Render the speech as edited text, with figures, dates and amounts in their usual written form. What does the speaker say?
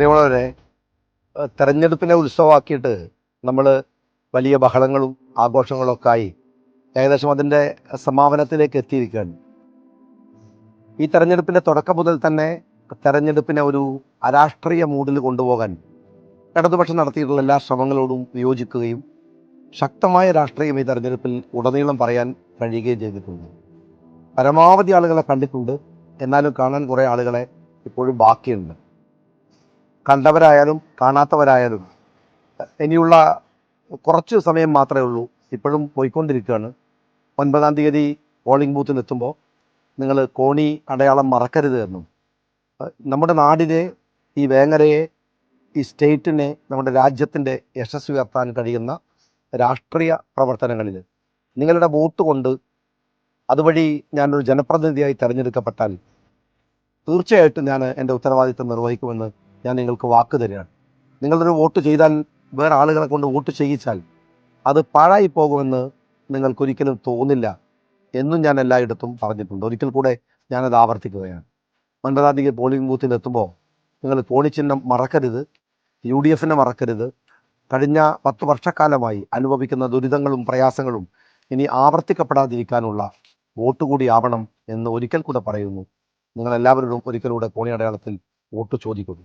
പ്രിയമുള്ളവരെ, തെരഞ്ഞെടുപ്പിനെ ഉത്സവമാക്കിയിട്ട് നമ്മൾ വലിയ ബഹളങ്ങളും ആഘോഷങ്ങളും ഒക്കെ ആയി ഏകദേശം അതിൻ്റെ സമാപനത്തിലേക്ക് എത്തിയിരിക്കുകയാണ്. ഈ തെരഞ്ഞെടുപ്പിൻ്റെ തുടക്കം മുതൽ തന്നെ തെരഞ്ഞെടുപ്പിനെ ഒരു അരാഷ്ട്രീയ മൂഡിൽ കൊണ്ടുപോകാൻ ഇടതുപക്ഷം നടത്തിയിട്ടുള്ള എല്ലാ ശ്രമങ്ങളോടും വിയോജിക്കുകയും ശക്തമായ രാഷ്ട്രീയം ഈ തെരഞ്ഞെടുപ്പിൽ ഉടനീളം പറയാൻ കഴിയുകയും ചെയ്തിട്ടുണ്ട്. പരമാവധി ആളുകളെ കണ്ടിട്ടുണ്ട്, എന്നാലും കാണാൻ കുറേ ആളുകളെ ഇപ്പോഴും ബാക്കിയുണ്ട്. കണ്ടവരായാലും കാണാത്തവരായാലും ഇനിയുള്ള കുറച്ച് സമയം മാത്രമേ ഉള്ളൂ. ഇപ്പോഴും പോയിക്കൊണ്ടിരിക്കുകയാണ്. 9-ാം തീയതി പോളിംഗ് ബൂത്തിലെത്തുമ്പോൾ നിങ്ങൾ കോണി അടയാളം മറക്കരുത് എന്നും നമ്മുടെ നാടിനെ, ഈ വേങ്ങരയെ, ഈ സ്റ്റേറ്റിനെ, നമ്മുടെ രാജ്യത്തിൻ്റെ യശസ് ഉയർത്താൻ കഴിയുന്ന രാഷ്ട്രീയ പ്രവർത്തനങ്ങളിൽ നിങ്ങളുടെ വോട്ട് കൊണ്ട് അതുവഴി ഞാനൊരു ജനപ്രതിനിധിയായി തിരഞ്ഞെടുക്കപ്പെട്ടാൽ തീർച്ചയായിട്ടും ഞാൻ എൻ്റെ ഉത്തരവാദിത്തം നിർവഹിക്കുമെന്ന് ഞാൻ നിങ്ങൾക്ക് വാക്ക് തരികയാണ്. നിങ്ങളൊരു വോട്ട് ചെയ്താൽ, വേറെ ആളുകളെ കൊണ്ട് വോട്ട് ചെയ്യിച്ചാൽ അത് പാഴായി പോകുമെന്ന് നിങ്ങൾക്കൊരിക്കലും തോന്നില്ല എന്നും ഞാൻ എല്ലായിടത്തും പറഞ്ഞിട്ടുണ്ട്. ഒരിക്കൽ കൂടെ ഞാനത് ആവർത്തിക്കുകയാണ്. 9-ാം തീയതി പോളിംഗ് ബൂത്തിലെത്തുമ്പോൾ നിങ്ങൾ കോണിച്ചിഹ്നം മറക്കരുത്, UDF മറക്കരുത്. കഴിഞ്ഞ 10 വർഷക്കാലമായി അനുഭവിക്കുന്ന ദുരിതങ്ങളും പ്രയാസങ്ങളും ഇനി ആവർത്തിക്കപ്പെടാതിരിക്കാനുള്ള വോട്ട് കൂടി ആവണം എന്ന് ഒരിക്കൽ കൂടെ പറയുന്നു. നിങ്ങളെല്ലാവരോടും ഒരിക്കലൂടെ കോണി അടയാളത്തിൽ വോട്ട് ചോദിക്കുന്നു.